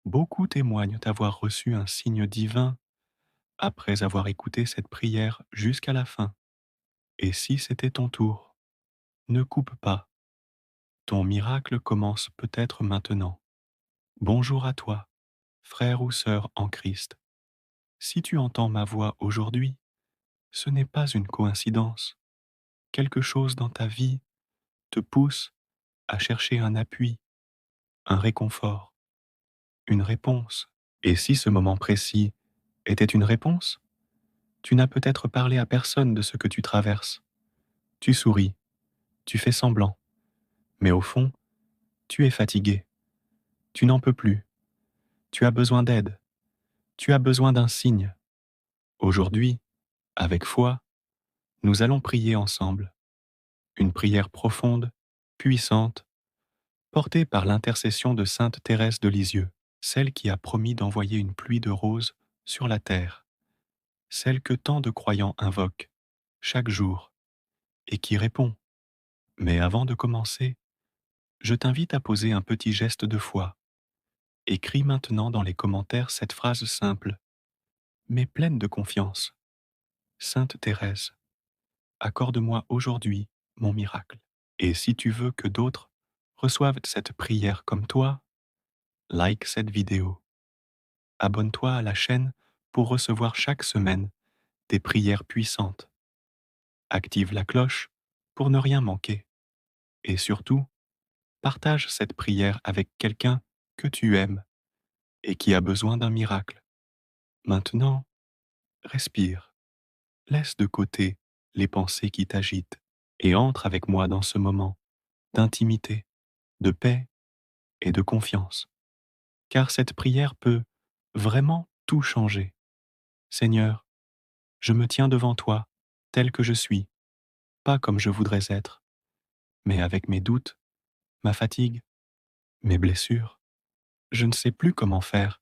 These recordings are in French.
Beaucoup témoignent avoir reçu un signe divin après avoir écouté cette prière jusqu'à la fin. Et si c'était ton tour, ne coupe pas. Ton miracle commence peut-être maintenant. Bonjour à toi, frère ou sœur en Christ. Si tu entends ma voix aujourd'hui, ce n'est pas une coïncidence. Quelque chose dans ta vie te pousse à chercher un appui, un réconfort, une réponse. Et si ce moment précis était une réponse, tu n'as peut-être parlé à personne de ce que tu traverses. Tu souris, tu fais semblant, mais au fond, tu es fatigué, tu n'en peux plus, tu as besoin d'aide, tu as besoin d'un signe. Aujourd'hui, avec foi, nous allons prier ensemble, une prière profonde, puissante, portée par l'intercession de Sainte Thérèse de Lisieux, celle qui a promis d'envoyer une pluie de roses sur la terre, celle que tant de croyants invoquent chaque jour et qui répond. Mais avant de commencer, je t'invite à poser un petit geste de foi. Écris maintenant dans les commentaires cette phrase simple, mais pleine de confiance. Sainte Thérèse, accorde-moi aujourd'hui mon miracle. Et si tu veux que d'autres reçoivent cette prière comme toi, like cette vidéo. Abonne-toi à la chaîne pour recevoir chaque semaine des prières puissantes. Active la cloche pour ne rien manquer. Et surtout, partage cette prière avec quelqu'un que tu aimes et qui a besoin d'un miracle. Maintenant, respire. Laisse de côté les pensées qui t'agitent et entre avec moi dans ce moment d'intimité, de paix et de confiance. Car cette prière peut vraiment tout changer. Seigneur, je me tiens devant toi tel que je suis, pas comme je voudrais être, mais avec mes doutes, ma fatigue, mes blessures. Je ne sais plus comment faire,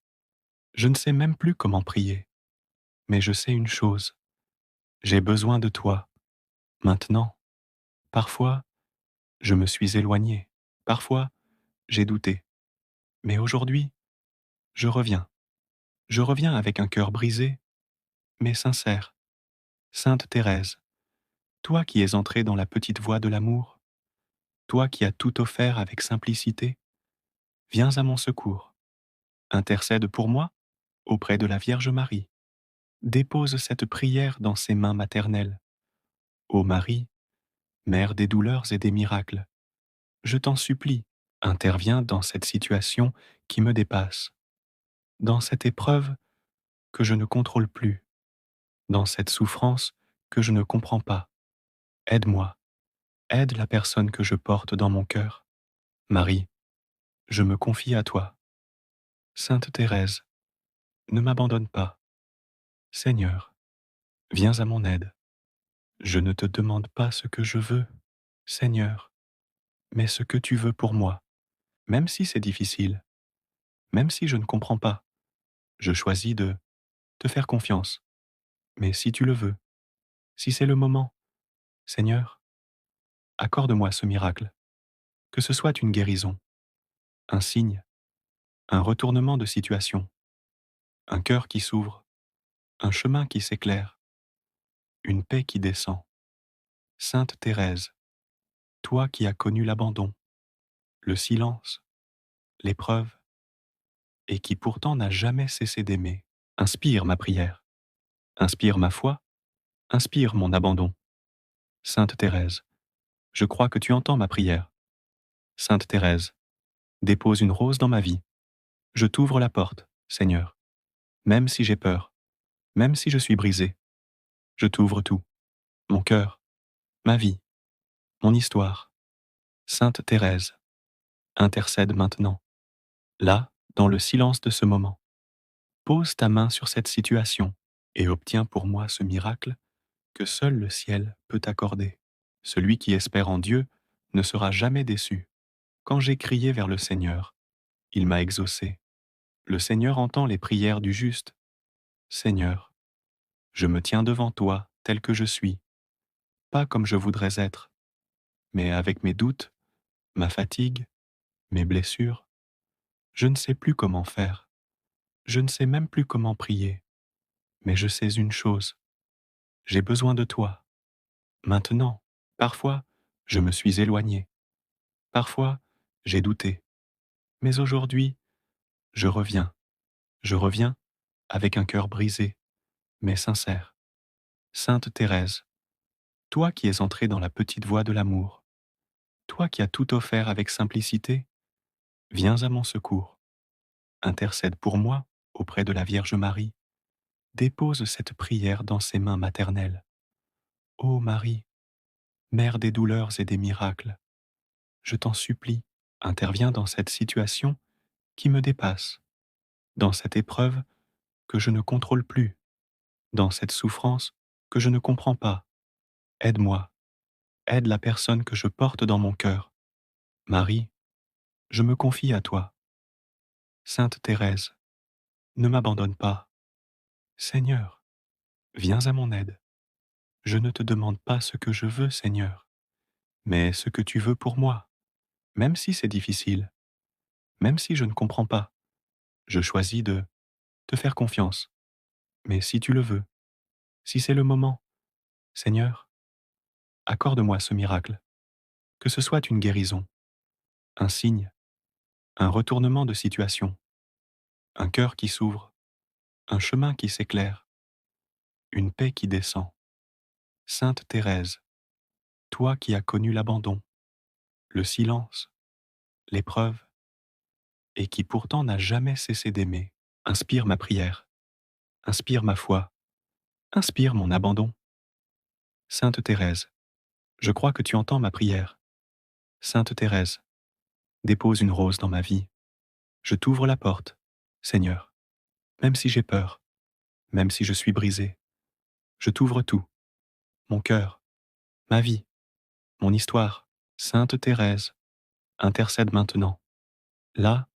je ne sais même plus comment prier, mais je sais une chose, j'ai besoin de toi, maintenant. Parfois, je me suis éloigné, parfois, j'ai douté, mais aujourd'hui, je reviens. Je reviens avec un cœur brisé, mais sincère. Sainte Thérèse, toi qui es entrée dans la petite voie de l'amour, toi qui as tout offert avec simplicité, viens à mon secours. Intercède pour moi auprès de la Vierge Marie. Dépose cette prière dans ses mains maternelles. Ô Marie, Mère des douleurs et des miracles, je t'en supplie, interviens dans cette situation qui me dépasse, dans cette épreuve que je ne contrôle plus, dans cette souffrance que je ne comprends pas. Aide-moi, aide la personne que je porte dans mon cœur. Marie, je me confie à toi. Sainte Thérèse, ne m'abandonne pas. Seigneur, viens à mon aide. Je ne te demande pas ce que je veux, Seigneur, mais ce que tu veux pour moi, même si c'est difficile, même si je ne comprends pas. Je choisis de te faire confiance. Mais si tu le veux, si c'est le moment, Seigneur, accorde-moi ce miracle, que ce soit une guérison, un signe, un retournement de situation, un cœur qui s'ouvre, un chemin qui s'éclaire, une paix qui descend. Sainte Thérèse, toi qui as connu l'abandon, le silence, l'épreuve, et qui pourtant n'a jamais cessé d'aimer, inspire ma prière, inspire ma foi, inspire mon abandon. Sainte Thérèse, je crois que tu entends ma prière. Sainte Thérèse, dépose une rose dans ma vie. Je t'ouvre la porte, Seigneur. Même si j'ai peur, même si je suis brisé, je t'ouvre tout. Mon cœur, ma vie, mon histoire. Sainte Thérèse, intercède maintenant, là, dans le silence de ce moment. Pose ta main sur cette situation et obtiens pour moi ce miracle que seul le ciel peut accorder. Celui qui espère en Dieu ne sera jamais déçu. Quand j'ai crié vers le Seigneur, il m'a exaucé. Le Seigneur entend les prières du juste. Seigneur, je me tiens devant toi tel que je suis, pas comme je voudrais être, mais avec mes doutes, ma fatigue, mes blessures. Je ne sais plus comment faire. Je ne sais même plus comment prier, mais je sais une chose, j'ai besoin de toi. Maintenant, parfois, je me suis éloigné, parfois, j'ai douté, mais aujourd'hui, je reviens. Je reviens avec un cœur brisé, mais sincère. Sainte Thérèse, toi qui es entrée dans la petite voie de l'amour, toi qui as tout offert avec simplicité, viens à mon secours. Intercède pour moi auprès de la Vierge Marie. Dépose cette prière dans ses mains maternelles. Ô Marie, Mère des douleurs et des miracles, je t'en supplie, interviens dans cette situation qui me dépasse, dans cette épreuve que je ne contrôle plus, dans cette souffrance que je ne comprends pas. Aide-moi, aide la personne que je porte dans mon cœur. Marie, je me confie à toi. Sainte Thérèse, ne m'abandonne pas. Seigneur, viens à mon aide. Je ne te demande pas ce que je veux, Seigneur, mais ce que tu veux pour moi, même si c'est difficile, même si je ne comprends pas. Je choisis de te faire confiance. Mais si tu le veux, si c'est le moment, Seigneur, accorde-moi ce miracle, que ce soit une guérison, un signe, un retournement de situation, un cœur qui s'ouvre, un chemin qui s'éclaire, une paix qui descend. Sainte Thérèse, toi qui as connu l'abandon, le silence, l'épreuve, et qui pourtant n'a jamais cessé d'aimer, inspire ma prière, inspire ma foi, inspire mon abandon. Sainte Thérèse, je crois que tu entends ma prière. Sainte Thérèse, dépose une rose dans ma vie. Je t'ouvre la porte, Seigneur, même si j'ai peur, même si je suis brisé. Je t'ouvre tout, mon cœur, ma vie, mon histoire. Sainte Thérèse, intercède maintenant, là,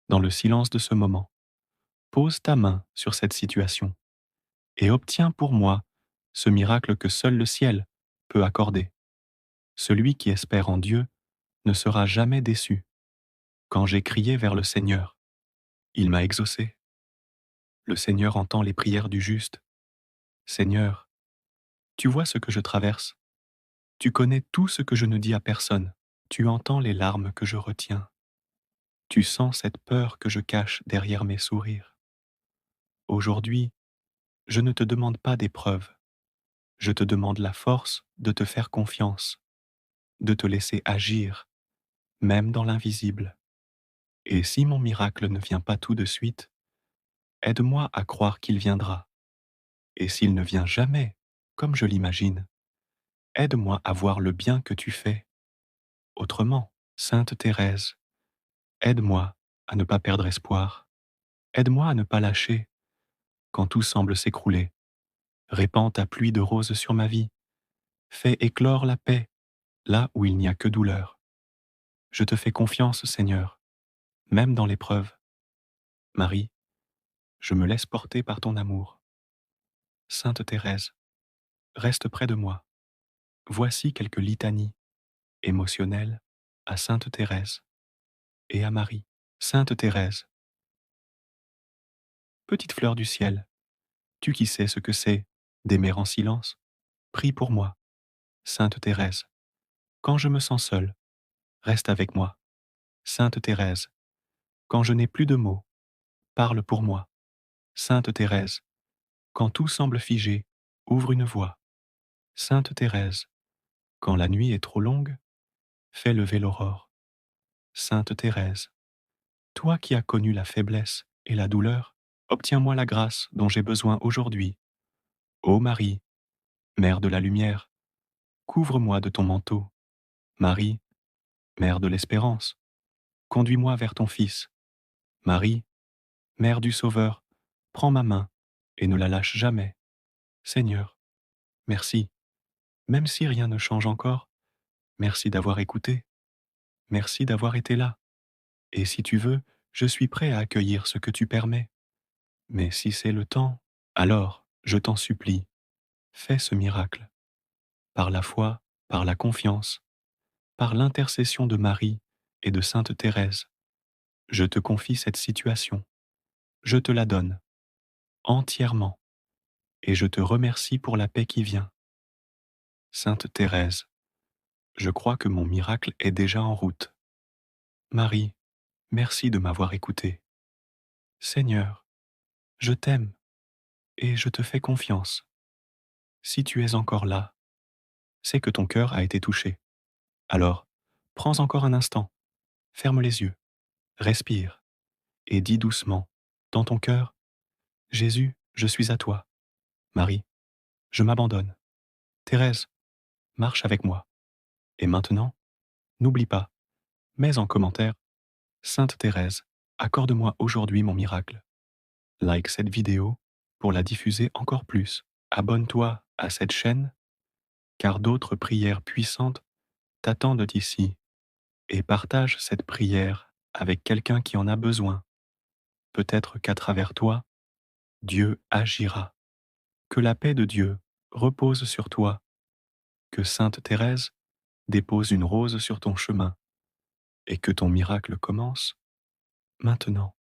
dans le silence de ce moment. Pose ta main sur cette situation et obtiens pour moi ce miracle que seul le ciel peut accorder. Celui qui espère en Dieu ne sera jamais déçu. Quand j'ai crié vers le Seigneur, il m'a exaucé. Le Seigneur entend les prières du juste. Seigneur, tu vois ce que je traverse. Tu connais tout ce que je ne dis à personne. Tu entends les larmes que je retiens. Tu sens cette peur que je cache derrière mes sourires. Aujourd'hui, je ne te demande pas d'épreuves. Je te demande la force de te faire confiance, de te laisser agir, même dans l'invisible. Et si mon miracle ne vient pas tout de suite, aide-moi à croire qu'il viendra. Et s'il ne vient jamais, comme je l'imagine, aide-moi à voir le bien que tu fais. Autrement, Sainte Thérèse, aide-moi à ne pas perdre espoir. Aide-moi à ne pas lâcher quand tout semble s'écrouler. Répands ta pluie de roses sur ma vie. Fais éclore la paix là où il n'y a que douleur. Je te fais confiance, Seigneur, même dans l'épreuve. Marie, je me laisse porter par ton amour. Sainte Thérèse, reste près de moi. Voici quelques litanies émotionnelles à Sainte Thérèse et à Marie. Sainte Thérèse, petite fleur du ciel, tu qui sais ce que c'est d'aimer en silence, prie pour moi. Sainte Thérèse, quand je me sens seul, reste avec moi. Sainte Thérèse, quand je n'ai plus de mots, parle pour moi. Sainte Thérèse, quand tout semble figé, ouvre une voie. Sainte Thérèse, quand la nuit est trop longue, fais lever l'aurore. Sainte Thérèse, toi qui as connu la faiblesse et la douleur, obtiens-moi la grâce dont j'ai besoin aujourd'hui. Ô Marie, Mère de la lumière, couvre-moi de ton manteau. Marie, Mère de l'espérance, conduis-moi vers ton Fils. Marie, Mère du Sauveur, prends ma main et ne la lâche jamais. Seigneur, merci. Même si rien ne change encore, merci d'avoir écouté. Merci d'avoir été là. Et si tu veux, je suis prêt à accueillir ce que tu permets. Mais si c'est le temps, alors, je t'en supplie, fais ce miracle. Par la foi, par la confiance, par l'intercession de Marie et de Sainte Thérèse, je te confie cette situation. je te la donne, entièrement, et je te remercie pour la paix qui vient. Sainte Thérèse, je crois que mon miracle est déjà en route. Marie, merci de m'avoir écouté. Seigneur, je t'aime et je te fais confiance. Si tu es encore là, c'est que ton cœur a été touché. Alors, prends encore un instant, ferme les yeux, respire et dis doucement, dans ton cœur, Jésus, je suis à toi. Marie, je m'abandonne. Thérèse, marche avec moi. Et maintenant, n'oublie pas, mets en commentaire, Sainte Thérèse, accorde-moi aujourd'hui mon miracle. Like cette vidéo pour la diffuser encore plus. Abonne-toi à cette chaîne, car d'autres prières puissantes t'attendent ici. Et partage cette prière avec quelqu'un qui en a besoin. Peut-être qu'à travers toi, Dieu agira. Que la paix de Dieu repose sur toi. Que Sainte Thérèse dépose une rose sur ton chemin et que ton miracle commence maintenant.